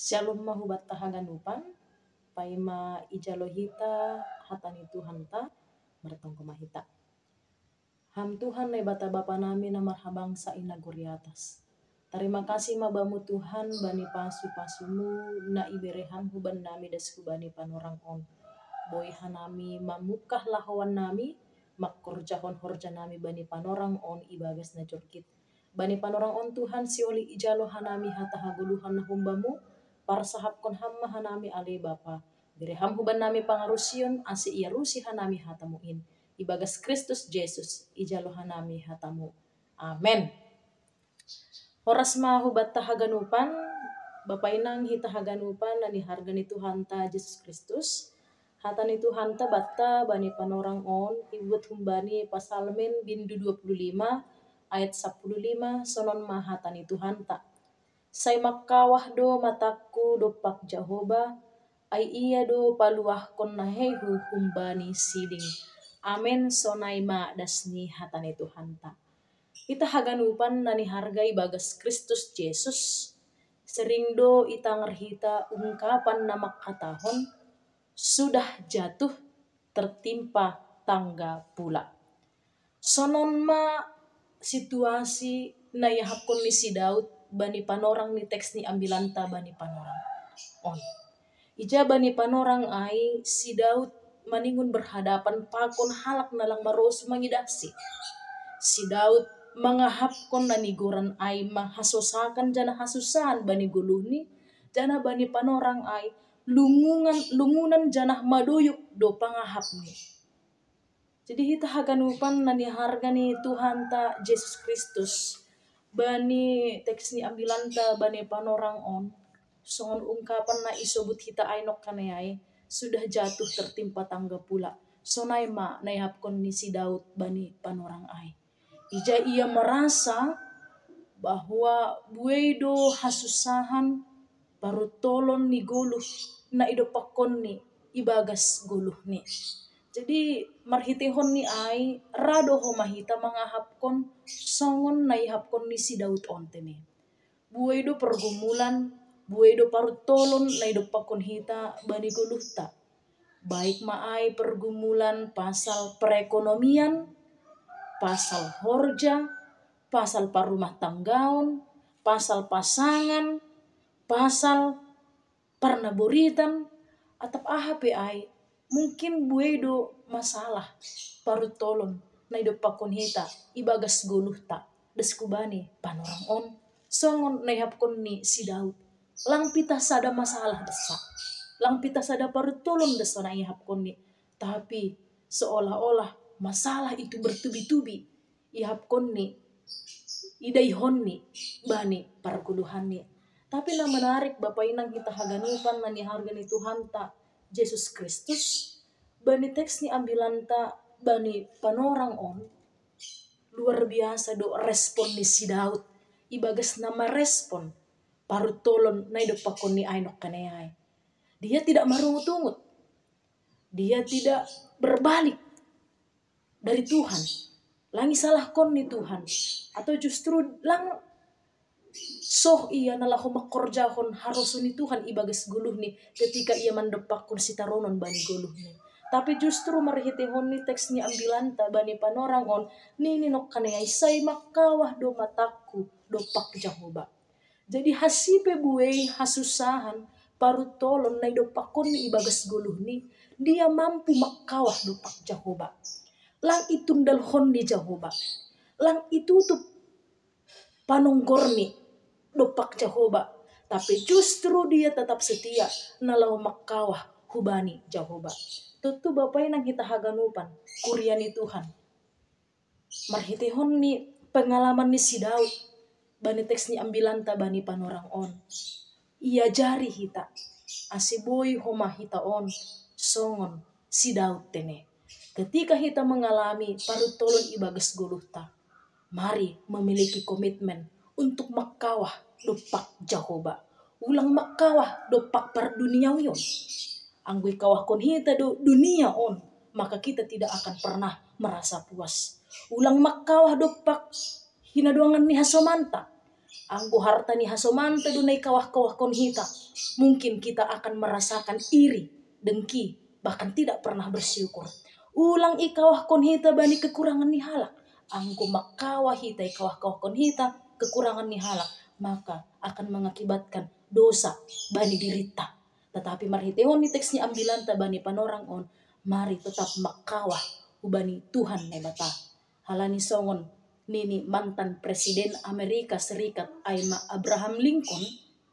Shalom mahubat tahaganupan, paima ijalohita hatani Tuhan ta bertongko mahita. Ham Tuhan ne bata bapa nami na marhabangsa ina guri atas. Terima kasih mabamu Tuhan bani pasu-pasumu na ibereham huban nami dasku bani panorang on. Boy hanami mamukah lahawan nami makkorjahon horja nami bani panorang on ibagas na jorkit. Bani panorang on Tuhan sioli ijalo hanami hata haguluhan na humbamu parsahap kon hamma hanami ale bapa. Bereham huban nami pangarusion asi iarusi hanami hatamuin. Ibagas Kristus Jesus ijalo hanami hatamu. Amen. Horas mahubat tahaganupan, Bapa inang hita haganupan nani hargani Tuhan ta Yesus Kristus. Hatani Tuhan ta batta bani panorang on ibut humbani pasalmen bindu 25 ayat 15 sonon mahatani Tuhan ta. Say makkawah do mataku do pak Jehovah ay iya do paluah kon nahehu humbani siding. Amen sonay ma dasni hatani Tuhan ta. Ita haganupan nani hargai bagas Kristus Jesus. Sering do ita ngerhita ungkapan nama katahon sudah jatuh tertimpa tangga pula. Sonon ma situasi na yahapkon ni si Daud bani panorang ni teks ni ambilanta bani panorang on. Ija bani panorang ay si Daud maningun berhadapan pakon halak nalang maros mangidasi. Si Daud mangahapkon na nigoran ay mahasosakan jana hasusan bani guluhni jana bani panorang ay lungunan jana maduyuk do pangahapni. Jadi hita haganupan nani hargani Tuhan ta Yesus Kristus bani teks ni ambilanta bani panorang on songon ungkapan na isobut hita ainok kanayay sudah jatuh tertimpa tangga pula sonay ma nayhapkon ni si Daud bani panorang ay. Ija ia merasa bahwa buedo hasusahan parutolon ni guluh na idopakon ni ibagas guluh ni. Jadi marhitehon ni ay rado ho mahita mangahapkon songon na ihapkon ni si Daud ontene. Buedo pergumulan, buedo parutolon na idopakon hita bani guluh ta. Baik maay pergumulan pasal perekonomian, pasal horja, pasal parumah tanggaon, pasal pasangan, pasal parnaburitan, atap ahape ay mungkin buedo masalah parutolon na idopakon hita ibagas guluh ta deskubani panorang on songon na ihapkon ni si Daud. Lang pita sada masalah desa, lang pita sada parutolon desa na ihapkon ni, tapi seolah-olah masalah itu bertubi-tubi ihapkon ni idaihon ni bani parguluhan ni. Tapi na menarik Bapak inang kita haganupan nani hargani Tuhan ta Yesus Kristus bani teks ni ambilanta bani panorang on luar biasa do respon ni si Daud ibagas nama respon parutolon na idopakon ni ainok kanayay. Dia tidak marungut-ungut, dia tidak berbalik dari Tuhan. Langi salah kon ni Tuhan. Atau justru lang soh iya nalahu makorjahon harusun ni Tuhan ibagas guluh ni ketika ia mandepakon si taronon bani guluh ni. Tapi justru marhitehon ni teks ni ambilanta bani panorang on nini nok kanayay say makawah do mataku do pak Jehovah. Jadi hasipe buey hasusahan parutolon na idopakon ni ibagas guluh ni dia mampu makawah do pak Jehovah. Lang itundal hon ni Jehovah. Lang itutup panonggor ni dopak Jehovah. Tapi justru dia tetap setia nalau makawah hubani Jehovah. Tentu Bapak nang kita haganupan kuriani Tuhan. Marhitehon ni pengalaman ni si Daud. Bani teks ni ambilanta bani panorang on. Ia jari hita. Asiboy homa hita on. Songon si Daud tene. Ketika kita mengalami parutolon ibagas guluh ta, mari memiliki komitmen untuk makawah dopak Jehovah. Ulang makawah dopak parduniawion. Anggui kawah kon hita do dunia on, maka kita tidak akan pernah merasa puas. Ulang makawah dopak hinaduangan ni hasomanta. Anggo harta ni hasomanta dunay kawah-kawah kon hita. Mungkin kita akan merasakan iri, dengki, bahkan tidak pernah bersyukur. Ulang ikawah kon hita bani kekurangan ni halak. Anggo makawah hita ikawah-kawah kon hita kekurangan ni halak, maka akan mengakibatkan dosa bani dirita. Tetapi marhitehon ni teksnya ambilan ta bani panorang on, mari tetap makawah ubani Tuhan ne bata. Halani songon nini mantan Presiden Amerika Serikat Aima Abraham Lincoln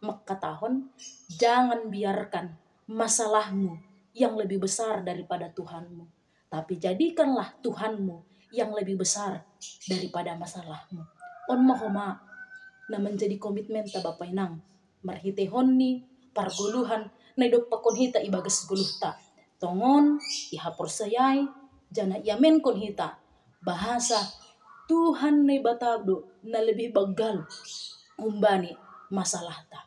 makatahon, jangan biarkan masalahmu yang lebih besar daripada Tuhanmu, tapi jadikanlah Tuhanmu yang lebih besar daripada masalahmu. On mahoma na menjadi komitmen ta Bapak Inang marhitehon ni parguluhan na idop pakon hita ibagas guluhta. Tongon ihapor sayai jana yamen kon hita bahasa Tuhan na batabdo na lebih bagal umbani masalah ta.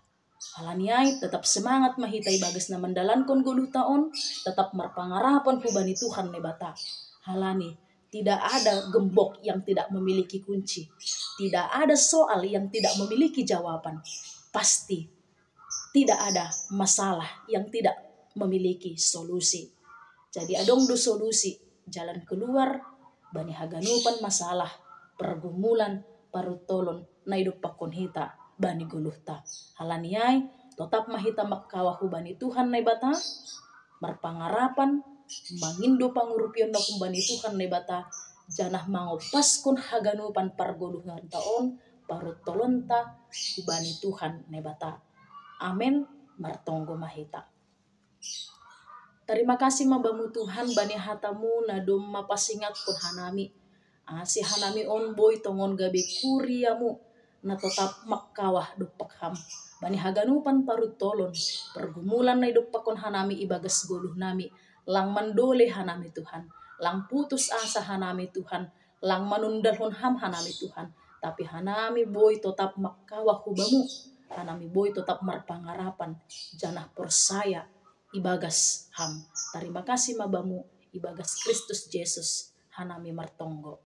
Halaniai tetap semangat mahita ibagas na mandalan kon guluhta on, tetap marpangarapan kubani Tuhan na bata. Halani tidak ada gembok yang tidak memiliki kunci. Tidak ada soal yang tidak memiliki jawaban. Pasti tidak ada masalah yang tidak memiliki solusi. Jadi adong do solusi, jalan keluar bani haganupan masalah, pergumulan, parutolon na hidup pakon hita bani guluhta. Halaniai tetap mahita makawahu bani Tuhan na bata, marpangarapan mangindo pangurupion na kumbani Tuhan na bata, janah mangopas kun haganupan parguluhan taon, parutolonta kubani Tuhan na bata. Amen, martonggo mahita. Terima kasih mabamu Tuhan bani hatamu na dom mapasingat kun hanami. Si hanami on boy tongon gabe kuriamu na tetap makkawah dupakham. Bani haganupan parutolon, pergumulan na idupakon hanami ibagas guluh nami. Lang mandole hanami Tuhan, lang putus asa hanami Tuhan, lang manundalhon ham hanami Tuhan. Tapi hanami boy tetap makkawah hubamu. Hanami boy tetap marpangarapan, janah persaya ibagas ham. Terima kasih mabamu ibagas Kristus Yesus hanami martonggo.